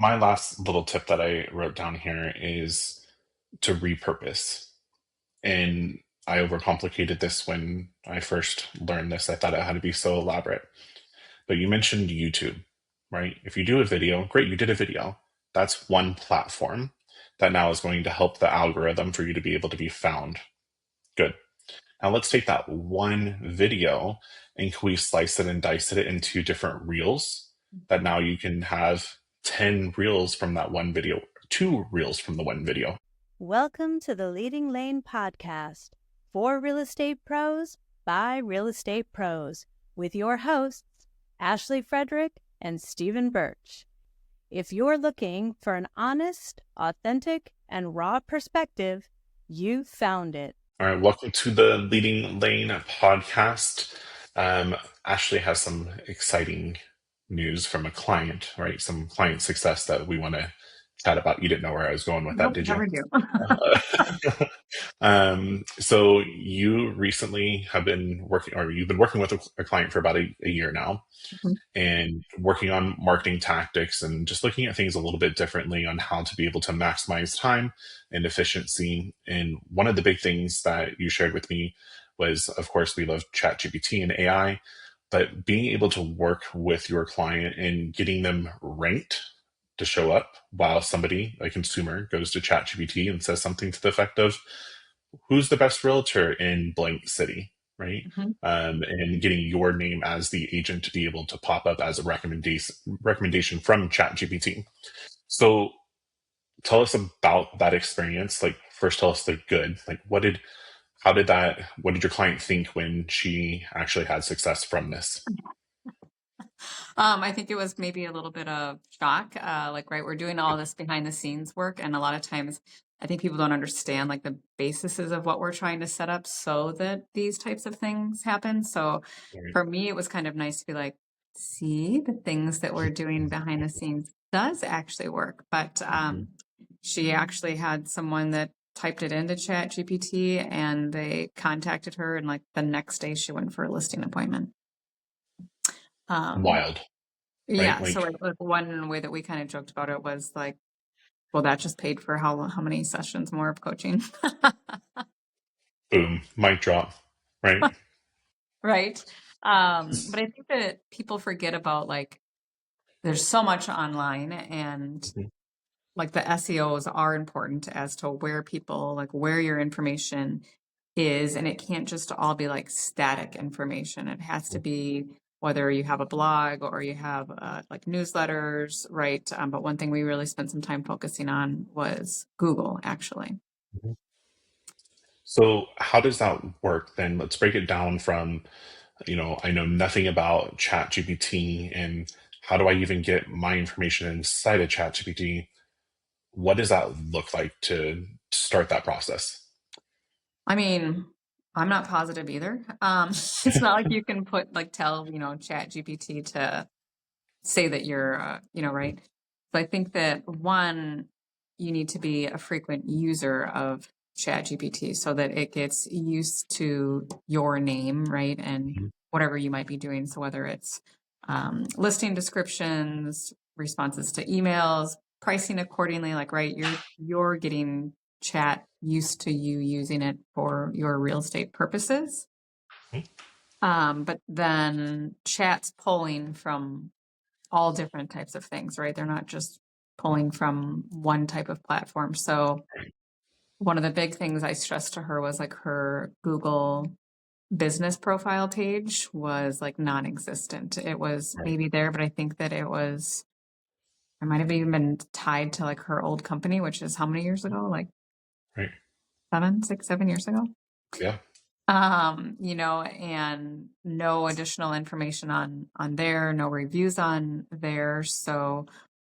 My last little tip that I wrote down here is to repurpose. And I overcomplicated this when I first learned this. I thought it had to be so elaborate. But you mentioned YouTube, right? If you do a video, great, you did a video. That's one platform that now is going to help the algorithm for you to be able to be found. Good. Now let's take that one video and can we slice it and dice it into different reels that now you can have 10 reels from that one video, two reels from the one video. Welcome to the Leading Lane podcast for real estate pros by real estate pros with your hosts, Ashley Frederick and Stephen Birch. If you're looking for an honest, authentic, and raw perspective, you found it. All right, welcome to the Leading Lane podcast. Ashley has some exciting news from a client, right? Some client success that we want to chat about. You didn't know where I was going with that, Nope, did you? never do. So you recently have been working, or you've been working with a client for about a year now, Mhm. and working on marketing tactics and just looking at things a little bit differently on how to be able to maximize time and efficiency. And one of the big things that you shared with me was, of course, we love ChatGPT and AI, but being able to work with your client and getting them ranked to show up while somebody, a consumer, goes to ChatGPT and says something to the effect of, who's the best realtor in blank city, right? Mhm. And getting your name as the agent to be able to pop up as a recommendation from ChatGPT. So tell us about that experience. Like, first tell us the good. Like, what did your client think when she actually had success from this? I think it was maybe a little bit of shock. Right, we're doing all this behind the scenes work, and a lot of times I think people don't understand like the bases of what we're trying to set up so that these types of things happen. So Right. for me, it was kind of nice to be like, see, the things that we're doing behind the scenes does actually work. But she actually had someone that typed it into Chat GPT and they contacted her, and like the next day she went for a listing appointment. Um, Wild, right? yeah, so Like, like one way that we kind of joked about it was like, well, that just paid for how many sessions more of coaching. boom, mic drop, right? Right. But I think that people forget about like there's so much online, and Mhm. like the SEOs are important as to where people like where your information is, and it can't just all be like static information. It has to be whether you have a blog or you have like newsletters, right? But one thing we really spent some time focusing on was Google, actually. So how does that work then? Let's break it down from, I know nothing about ChatGPT and how do I even get my information inside of ChatGPT? What does that look like to start that process? I mean, I'm not positive either. It's not like you can put like tell Chat GPT to say that you're right. So I think that one, you need to be a frequent user of Chat GPT so that it gets used to your name, right, and Mhm. whatever you might be doing. So whether it's listing descriptions, responses to emails, pricing accordingly, like right, you're getting Chat used to you using it for your real estate purposes. But then Chat's pulling from all different types of things, right? They're not just pulling from one type of platform. So one of the big things I stressed to her was like her Google business profile page was like non-existent. It was Right, maybe there, but I think that it might have even been tied to like her old company, which is how many years ago? Like right. 7 years ago. Yeah. And no additional information on there, no reviews on there. So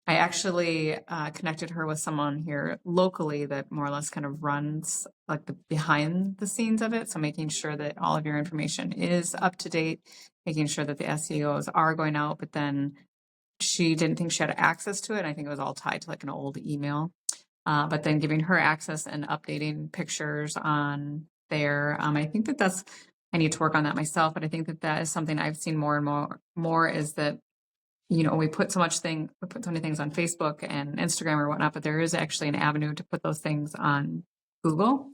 I actually connected her with someone here locally that more or less kind of runs like the behind the scenes of it. So making sure that all of your information is up to date, making sure that the SEOs are going out, but then she didn't think she had access to it. I think it was all tied to like an old email. But then giving her access and updating pictures on there. I think I need to work on that myself, but I think that is something I've seen more and more is that we put so many things on Facebook and Instagram or whatnot, but there is actually an avenue to put those things on Google,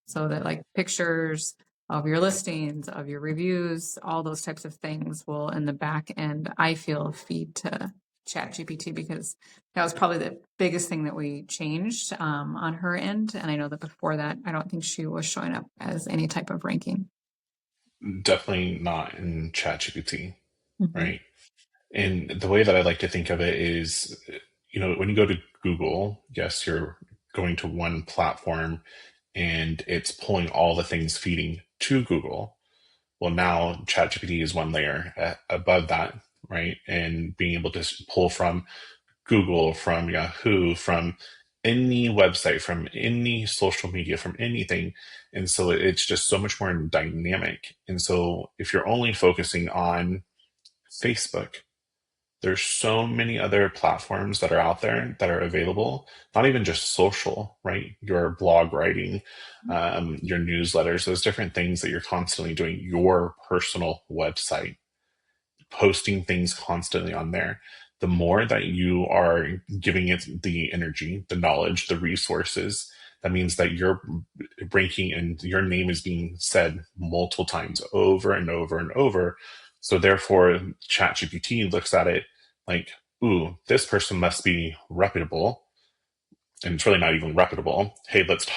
so that like pictures of your listings, of your reviews, all those types of things will in the back end, I feel, feed to ChatGPT, because that was probably the biggest thing that we changed on her end. And I know that before that, I don't think she was showing up as any type of ranking. Definitely not in ChatGPT, Mm-hmm. right? And the way that I like to think of it is, when you go to Google, yes, you're going to one platform and it's pulling all the things feeding to Google. Well, now ChatGPT is one layer above that, right? And being able to pull from Google, from Yahoo, from any website, from any social media, from anything. And so it's just so much more dynamic. And so if you're only focusing on Facebook, there's so many other platforms that are out there that are available, not even just social, right? Your blog writing, your newsletters, those different things that you're constantly doing, your personal website, posting things constantly on there. The more that you are giving it the energy, the knowledge, the resources, that means that you're ranking and your name is being said multiple times over and over and over. So therefore, ChatGPT looks at it like, ooh, this person must be reputable, and it's really not even reputable. Hey, let's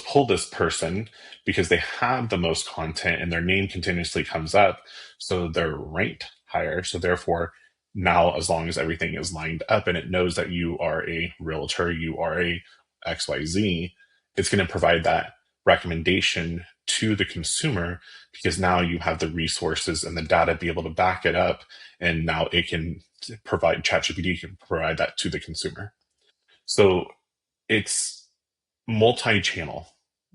pull this person because they have the most content and their name continuously comes up, so they're ranked higher. So therefore, now as long as everything is lined up and it knows that you are a realtor, you are a XYZ, it's going to provide that recommendation to the consumer, because now you have the resources and the data to be able to back it up, and now it can provide ChatGPT can provide that to the consumer. So it's multi-channel,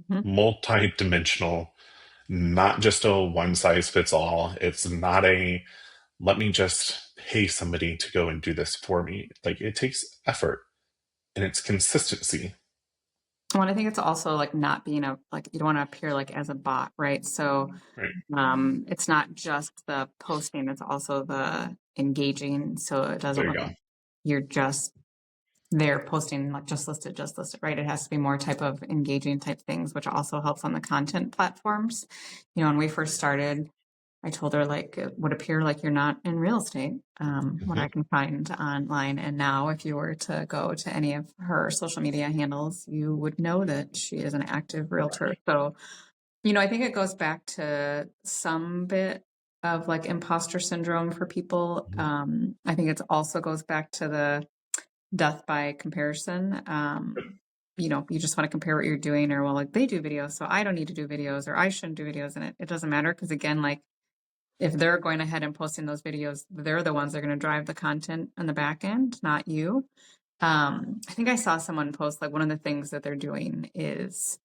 Mm-hmm. multi-dimensional, not just a one size fits all. It's not a let me just pay somebody to go and do this for me. Like, it takes effort and it's consistency. Well, I think it's also like not being you don't want to appear like as a bot, right? So Right. it's not just the posting, it's also the engaging. So it doesn't There you look go. like you're just there posting like just listed, right? It has to be more type of engaging type things, which also helps on the content platforms. When we first started, I told her like it would appear like you're not in real estate, what I Mhm. can find online. And now, if you were to go to any of her social media handles, you would know that she is an active realtor. So, I think it goes back to some bit of like imposter syndrome for people. Mhm. I think it also goes back to the death by comparison. You just want to compare what you're doing, or well, like they do videos, so I don't need to do videos, or I shouldn't do videos. And it doesn't matter, because again, like if they're going ahead and posting those videos, they're the ones that are going to drive the content on the back end, not you. I think I saw someone post like one of the things that they're doing is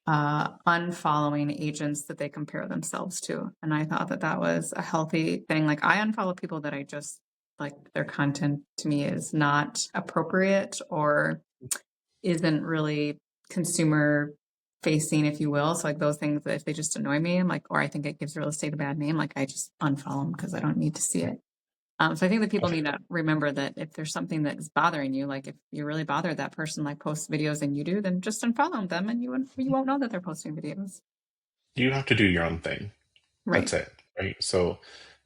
unfollowing agents that they compare themselves to. And I thought that that was a healthy thing. Like I unfollow people that I just like their content to me is not appropriate or isn't really consumer facing, if you will. So like those things that if they just annoy me, I'm like, or I think it gives real estate a bad name, like I just unfollow them because I don't need to see it. So I think that people need to remember that if there's something that is bothering you, like if you really bother that person, like posts videos and you do, then just unfollow them and you won't know that they're posting videos. You have to do your own thing. Right. That's it. Right. So,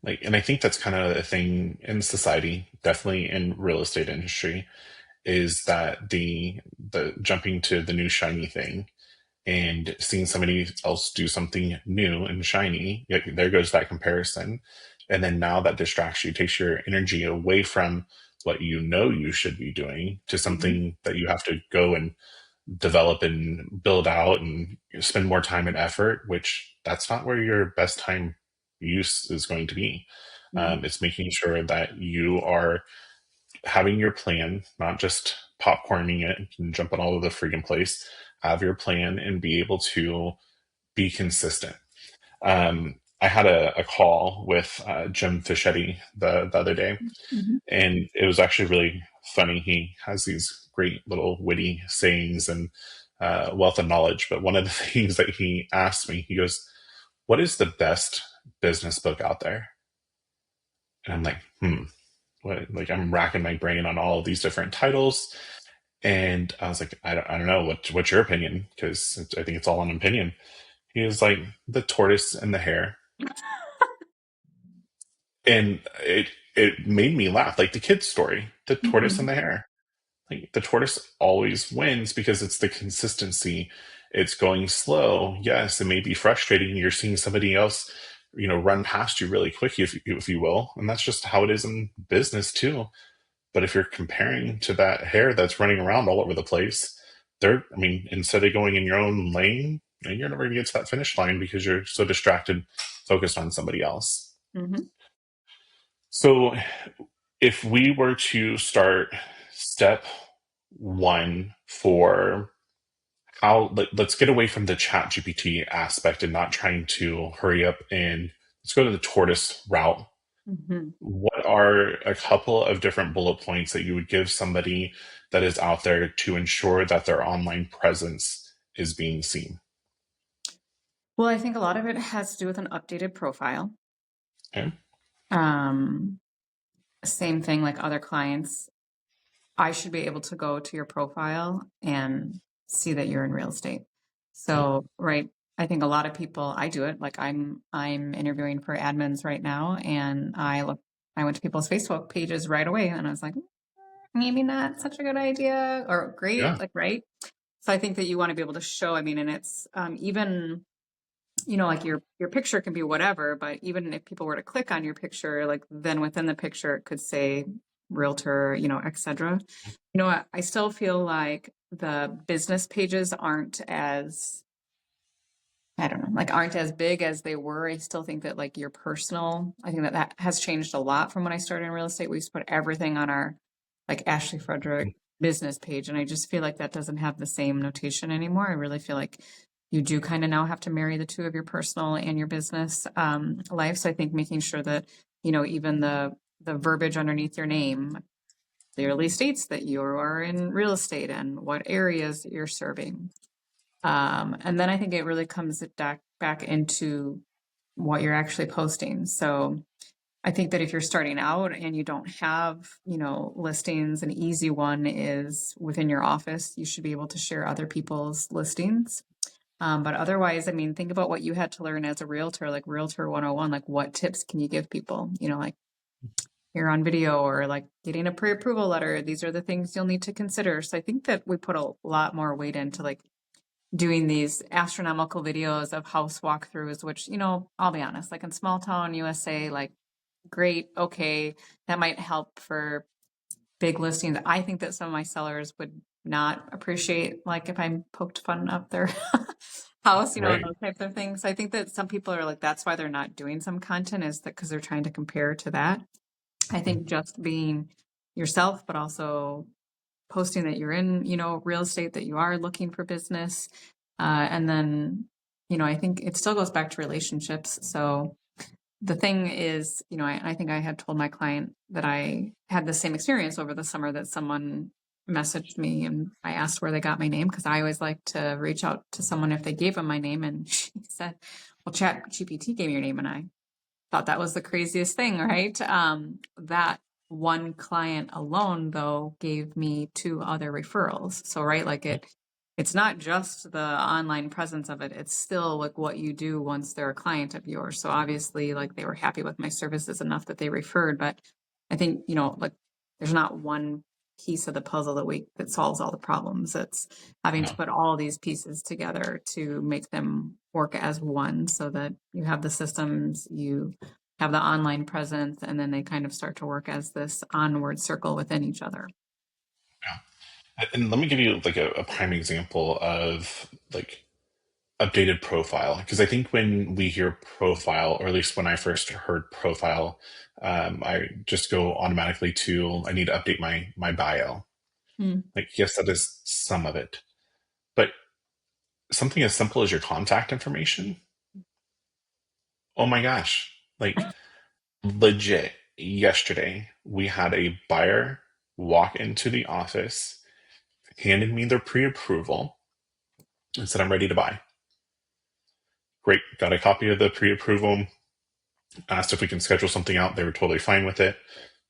like, and I think that's kind of a thing in society, definitely in real estate industry, is that the jumping to the new shiny thing and seeing somebody else do something new and shiny, there goes that comparison. And then now that distracts you, takes your energy away from what you know you should be doing to Mhm. something that you have to go and develop and build out and spend more time and effort, which that's not where your best time use is going to be. Mhm. It's making sure that you are having your plan, not just popcorning it and jumping all over the freaking place. Have your plan and be able to be consistent. I had a call with Jim Fischetti the other day, Mhm. and it was actually really funny. He has these great little witty sayings and wealth of knowledge. But one of the things that he asked me, he goes, "What is the best business book out there?" And I'm like, like I'm racking my brain on all of these different titles. And I was like, I don't know, what's your opinion? Because I think it's all an opinion. He was like, the tortoise and the hare. And it made me laugh. Like the kid's story, the tortoise and Mhm. the hare. Like the tortoise always wins because it's the consistency. It's going slow. Yes, it may be frustrating. You're seeing somebody else, run past you really quick, if you will. And that's just how it is in business too. But if you're comparing to that hare that's running around all over the place, I mean, instead of going in your own lane, you're never going to get to that finish line because you're so distracted, focused on somebody else. Mhm. So if we were to start step one for let's get away from the chat GPT aspect and not trying to hurry up, and let's go to the tortoise route. Mhm. What are a couple of different bullet points that you would give somebody that is out there to ensure that their online presence is being seen? Well, I think a lot of it has to do with an updated profile. Okay. Um, Same thing like other clients. I should be able to go to your profile and see that you're in real estate. Okay. So, right, I think a lot of people, I do it. Like I'm interviewing for admins right now, and I went to people's Facebook pages right away, and I was like, maybe not such a good idea, or great, Yeah. like right. So I think that you want to be able to show. I mean, and it's even like your picture can be whatever, but even if people were to click on your picture, like then within the picture it could say realtor, etc. I still feel like the business pages aren't as, I don't know, like aren't as big as they were. I still think that like your personal, I think that that has changed a lot from when I started in real estate. We used to put everything on our like Ashley Frederick business page. And I just feel like that doesn't have the same notation anymore. I really feel like you do kind of now have to marry the two of your personal and your business life. So I think making sure that, even the verbiage underneath your name clearly states that you are in real estate and what areas you're serving. And then I think it really comes back into what you're actually posting. So I think that if you're starting out and you don't have, listings, an easy one is within your office. You should be able to share other people's listings. But otherwise, I mean, think about what you had to learn as a realtor, like Realtor 101, like what tips can you give people? Like here on video or like getting a pre-approval letter. These are the things you'll need to consider. So I think that we put a lot more weight into like doing these astronomical videos of house walkthroughs, which, I'll be honest, like in small town USA, like great, okay, that might help for big listings. I think that some of my sellers would not appreciate like if I poked fun up their house, and Right. those types of things. I think that some people are like, that's why they're not doing some content, is that because they're trying to compare to that. I think just being yourself, but also posting that you're in, real estate, that you are looking for business. And then, I think it still goes back to relationships. So the thing is, I think I had told my client that I had the same experience over the summer, that someone messaged me and I asked where they got my name, because I always like to reach out to someone if they gave them my name. And she said, well, ChatGPT gave me your name. And I thought that was the craziest thing, right? That one client alone, though, gave me 2 other referrals. So, right, like it's not just the online presence of it, it's still like what you do once they're a client of yours. So obviously, like they were happy with my services enough that they referred. But I think, like there's not one piece of the puzzle that solves all the problems. It's having to Yeah. put all these pieces together to make them work as one, so that you have the systems, you have the online presence, and then they kind of start to work as this onward circle within each other. And let me give you like a prime example of like updated profile, because I think when we hear profile, or at least when I first heard profile, I just go automatically to I need to update my bio. Hmm. Like, yes, that is some of it, but something as simple as your contact information. Oh my gosh! Like legit, yesterday we had a buyer walk into the office, handed me their pre-approval, and said, "I'm ready to buy." Great, got a copy of the pre-approval. Asked if we can schedule something out. They were totally fine with it.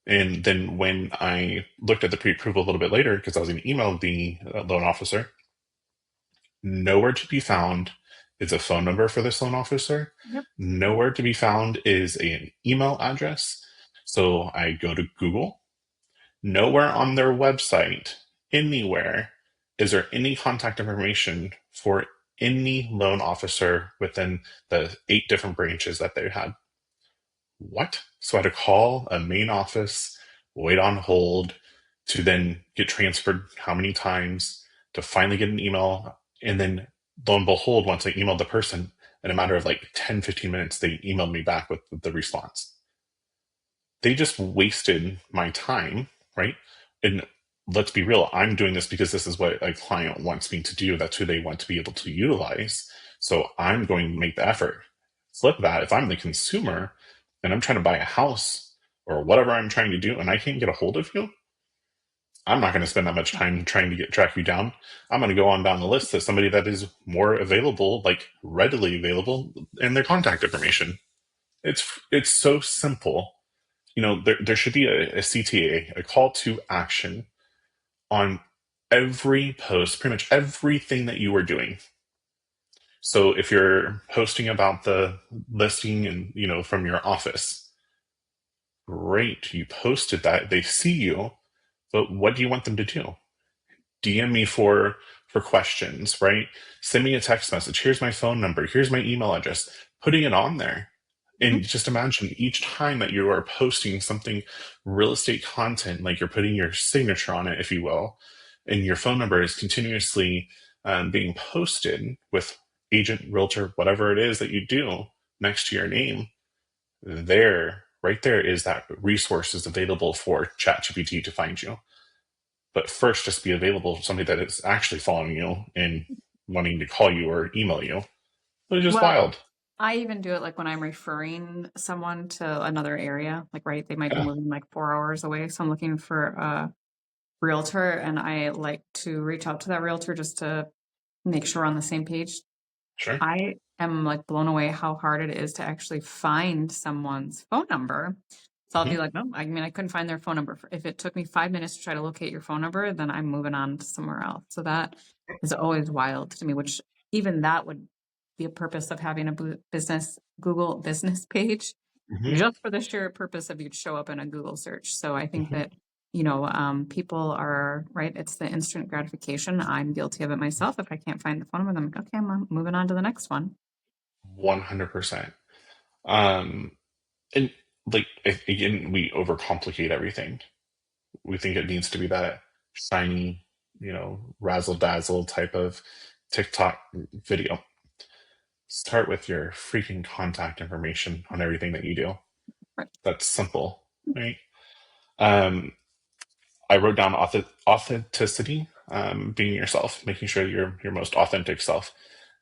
And then when I looked at the pre-approval a little bit later, because I was going to email the loan officer, nowhere to be found is a phone number for this loan officer. Yep. Nowhere to be found is an email address. So I go to Google. Nowhere on their website, anywhere, is there any contact information for any loan officer within the 8 different branches that they had. What? So I had to call a main office, wait on hold, to then get transferred how many times to finally get an email. And then lo and behold, once I emailed the person, in a matter of like 10, 15 minutes, they emailed me back with the response. They just wasted my time, right? And let's be real, I'm doing this because this is what a client wants me to do. That's who they want to be able to utilize. So I'm going to make the effort. Flip that. If I'm the consumer and I'm trying to buy a house or whatever I'm trying to do and I can't get a hold of you, I'm not going to spend that much time trying to track you down. I'm going to go on down the list to somebody that is more available, like readily available, and their contact information. It's so simple. There should be a CTA, a call to action on every post, pretty much everything that you are doing. So if you're posting about the listing and, from your office, great, you posted that, they see you, but what do you want them to do? DM me for questions, right? Send me a text message. Here's my phone number. Here's my email address. Putting it on there. And just imagine each time that you are posting something real estate content, like you're putting your signature on it, if you will, and your phone number is continuously being posted with agent, realtor, whatever it is that you do next to your name. Right there is that resources available for ChatGPT to find you. But first, just be available to somebody that is actually following you and wanting to call you or email you. But it's just Well, wild. I even do it like when I'm referring someone to another area, like, right, they might be Yeah, moving like 4 hours away. So I'm looking for a realtor and I like to reach out to that realtor just to make sure we're on the same page. sure. I am like blown away how hard it is to actually find someone's phone number. So I'll be Hmm. like, no, I mean, I couldn't find their phone number. If it took me 5 minutes to try to locate your phone number, then I'm moving on to somewhere else. So that is always wild to me, which even that would be a purpose of having a Google business page Hmm. just for the sheer purpose of you'd show up in a Google search. So I think Hmm. that, people are right. It's the instant gratification. I'm guilty of it myself. If I can't find the phone number, I'm like, okay, I'm moving on to the next one. 100%. Um, and like again, we overcomplicate everything. We think it needs to be that shiny, razzle dazzle type of TikTok video. Start with your freaking contact information on everything that you do. Right. That's simple, right? Um, I wrote down authenticity, being yourself, making sure you're your most authentic self,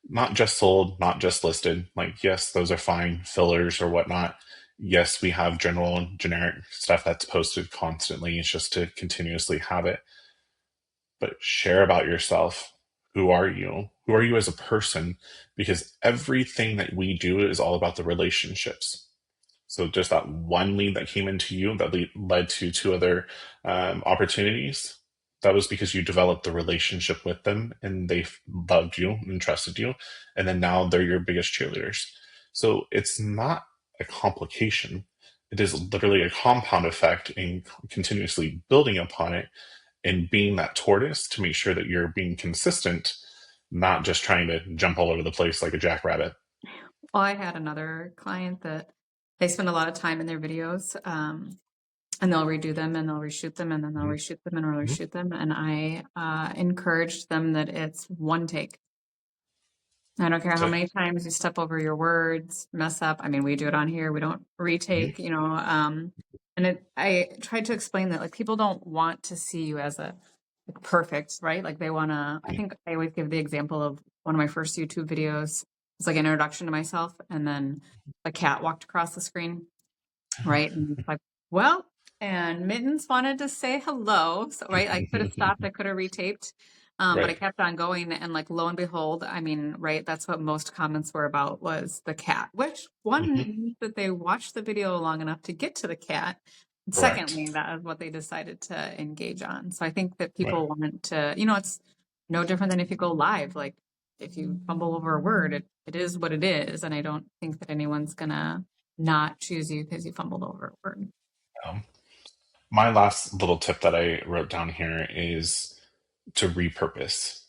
not just sold, not just listed. Like, yes, those are fine, fillers or whatnot. Yes, we have general and generic stuff that's posted constantly. It's just to continuously have it. But share about yourself. Who are you? Who are you as a person? Because everything that we do is all about the relationships. So just that one lead that came into you that led to 2 other opportunities. That was because you developed the relationship with them and they loved you and trusted you. And then now they're your biggest cheerleaders. So it's not a complication. It is literally a compound effect and continuously building upon it and being that tortoise to make sure that you're being consistent, not just trying to jump all over the place like a jackrabbit. Well, I had another client that they spend a lot of time in their videos, and they'll redo them and they'll reshoot them and then they'll Mhm. reshoot them and they'll Mhm. reshoot them. And I encouraged them that it's one take. I don't care That's how it. many times you step over your words, mess up. I mean, we do it on here. We don't Mhm. retake, I tried to explain that like people don't want to see you as a like perfect, right? Like they want to, I think I always give the example of one of my first YouTube videos. It's like an introduction to myself. And then a cat walked across the screen. Right. And it's like, well, and Mittens wanted to say hello. So, right. I could have stopped. I could have retaped. But I Right. kept on going. And like, lo and behold, I mean, right. That's what most comments were about was the cat, which one Mhm. means that they watched the video long enough to get to the cat. Correct. Secondly, that is what they decided to engage on. So I think that Right. people want to, it's no different than if you go live. Like if you fumble over a word, it is what it is. And I don't think that anyone's gonna not choose you because you fumbled over a word. Um, my last little tip that I wrote down here is to repurpose.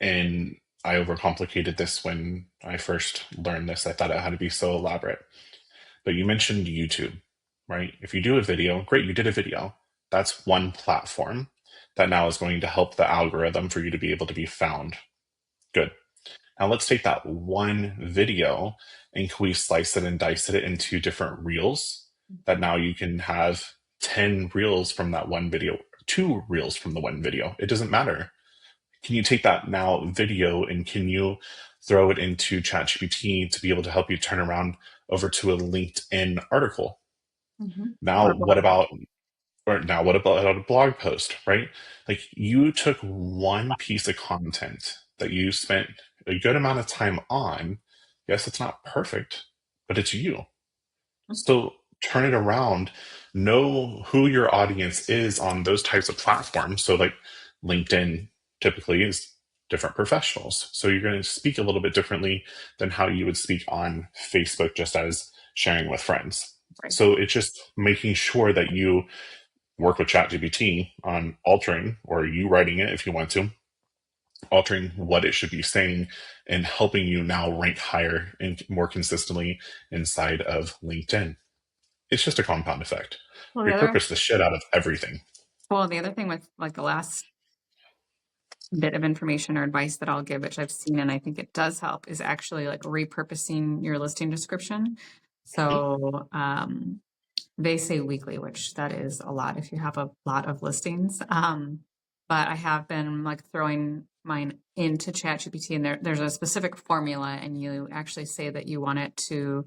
And I overcomplicated this when I first learned this. I thought it had to be so elaborate. But you mentioned YouTube, right? If you do a video, great, you did a video. That's one platform that now is going to help the algorithm for you to be able to be found. Good. Now let's take that one video and can we slice it and dice it into different reels that now you can have 10 reels from that one video, 2 reels from the one video. It doesn't matter. Can you take that now video and can you throw it into ChatGPT to be able to help you turn around over to a LinkedIn article? Mm-hmm. Now, Or what blog about or now what about a blog post, right? Like you took one piece of content that you spent a good amount of time on. Yes, it's not perfect, but it's you. post. So turn it around, know who your audience is on those types of platforms. So like LinkedIn typically is different professionals. So you're going to speak a little bit differently than how you would speak on Facebook just as sharing with friends. Right. So it's just making sure that you work with ChatGPT on altering, or you writing it if you want to, altering what it should be saying and helping you now rank higher and more consistently inside of LinkedIn. It's just a compound effect. Well, Repurpose the shit out of everything. the other thing with like the last bit of information or advice that I'll give, which I've seen and I think it does help, is actually like repurposing your listing description. So they say weekly, which that is a lot if you have a lot of listings. But I have been like throwing mine into ChatGPT, and there's a specific formula, and you actually say that you want it to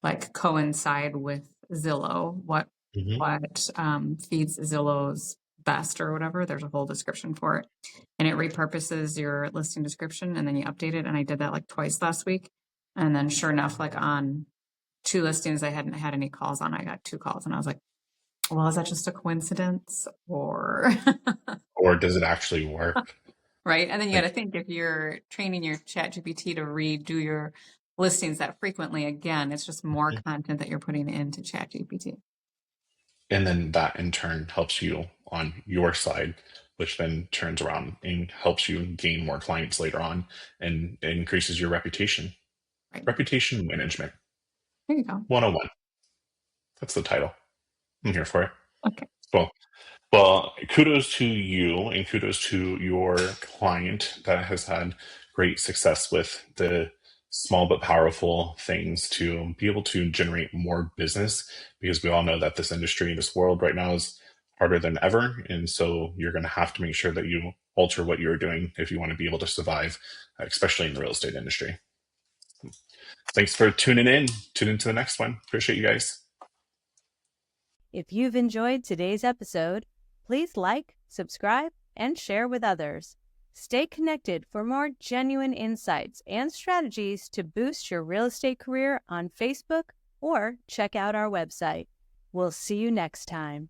like coincide with Zillow. Mhm. What feeds Zillow's best or whatever. There's a whole description for it, and it repurposes your listing description, and then you update it. And I did that like twice last week, and then sure enough, like on 2 listings I hadn't had any calls on, I got 2 calls, and I was like, well, is that just a coincidence or Or does it actually work? right? And then you got to Like, think, if you're training your chat GPT to redo your listings that frequently, again, it's just more mhm. content that you're putting into chat GPT. And then that in turn helps you on your side, which then turns around and helps you gain more clients later on and increases your reputation. Right. Reputation management There you go. 101. That's the title. I'm here for it. Okay. Cool. Well, kudos to you and kudos to your client that has had great success with the small but powerful things to be able to generate more business, because we all know that this industry, this world right now is harder than ever. And so you're going to have to make sure that you alter what you're doing if you want to be able to survive, especially in the real estate industry. Thanks for tuning in. Tune into the next one. Appreciate you guys. If you've enjoyed today's episode, please like, subscribe, and share with others. Stay connected for more genuine insights and strategies to boost your real estate career on Facebook or check out our website. We'll see you next time.